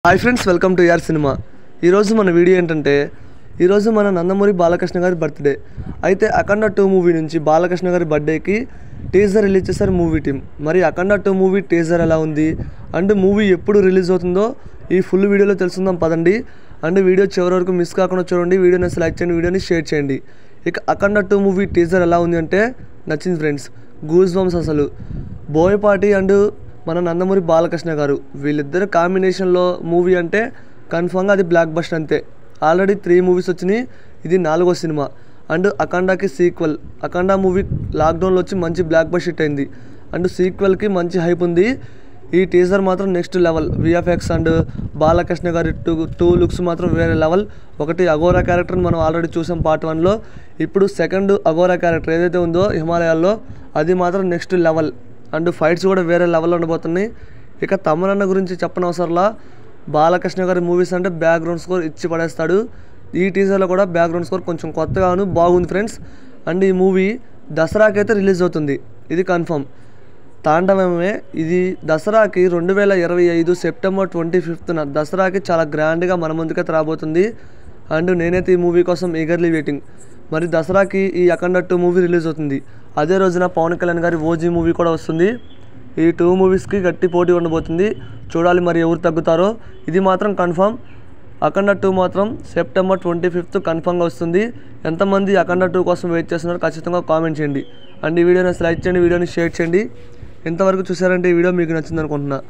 Hi friends, welcome to యార్ cinema. ఈరోజు మన వీడియో ఏంటంటే, ఈరోజు మన నందమూరి బాలకృష్ణ గారి బర్త్డే. అయితే అఖండ 2 మూవీ నుంచి బాలకృష్ణ గారి బర్త్డేకి టీజర్ రిలీజ్ చేశారు మూవీ టీం. మరి అఖండ 2 మూవీ టీజర్ ఎలా ఉంది అండ్ మూవీ ఎప్పుడు రిలీజ్ అవుతుందో ఈ ఫుల్ వీడియోలో తెలుసుకుందాం పదండి. అండ్ వీడియో చివరి వరకు మిస్ కాకుండా చూడండి, వీడియోని లైక్ చేయండి, వీడియోని షేర్ చేయండి. ఇక అఖండ 2 మూవీ టీజర్ ఎలా ఉంది అంటే నచ్చింది ఫ్రెండ్స్. గూస్ బంప్స్ అసలు. బోయపాటి అండ్ మన నందమూరి బాలకృష్ణ గారు వీళ్ళిద్దరు కాంబినేషన్లో మూవీ అంటే కన్ఫామ్గా అది బ్లాక్ బస్టర్ అంతే. ఆల్రెడీ 3 మూవీస్ వచ్చినాయి, ఇది 4వ సినిమా. అండ్ అఖండాకి సీక్వెల్. అఖండ మూవీ లాక్డౌన్లో వచ్చి మంచి బ్లాక్ బస్టర్ హిట్ అయింది అండ్ సీక్వెల్కి మంచి హైప్ ఉంది. ఈ టీజర్ మాత్రం next level. VFX and Balakrishna గారి టూ లుక్స్ మాత్రం వేరే లెవెల్. ఒకటి అఘోరా క్యారెక్టర్ని మనం ఆల్రెడీ చూసాం పార్ట్ 1లో. ఇప్పుడు సెకండ్ అఘోరా క్యారెక్టర్ ఏదైతే ఉందో హిమాలయాల్లో, అది మాత్రం నెక్స్ట్ లెవెల్. అండ్ ఫైట్స్ కూడా వేరే లెవెల్లో ఉండబోతున్నాయి. ఇక తమరన్న గురించి చెప్పనవసరంలా, బాలకృష్ణ గారి మూవీస్ అంటే బ్యాక్గ్రౌండ్ స్కోర్ ఇచ్చి పడేస్తాడు. ఈ టీజర్లో కూడా బ్యాక్గ్రౌండ్ స్కోర్ కొంచెం కొత్తగాను బాగుంది ఫ్రెండ్స్. అండ్ ఈ మూవీ దసరాకి అయితే రిలీజ్ అవుతుంది, ఇది కన్ఫర్మ్. తాండవమే ఇది దసరాకి 2025 సెప్టెంబర్ 25న దసరాకి చాలా గ్రాండ్గా మన ముందుకైతే రాబోతుంది. అండ్ నేనైతే ఈ మూవీ కోసం ఈగర్లీ వెయిటింగ్. మరి దసరాకి ఈ అఖండ 2 మూవీ రిలీజ్ అవుతుంది. అదే రోజున పవన్ కళ్యాణ్ గారి ఓజీ మూవీ కూడా వస్తుంది. ఈ 2 మూవీస్కి గట్టి పోటీ ఉండబోతుంది. చూడాలి మరి ఎవరు తగ్గుతారో. ఇది మాత్రం కన్ఫర్మ్. అఖండ 2 మాత్రం సెప్టెంబర్ 25th కన్ఫర్మ్గా వస్తుంది. ఎంతమంది అఖండ 2 కోసం వెయిట్ చేస్తున్నారో ఖచ్చితంగా కామెంట్ చేయండి. అండ్ ఈ వీడియోని లైక్ చేయండి, వీడియోని షేర్ చేయండి. ఎంతవరకు చూసారంటే ఈ వీడియో మీకు నచ్చింది అనుకుంటున్నా.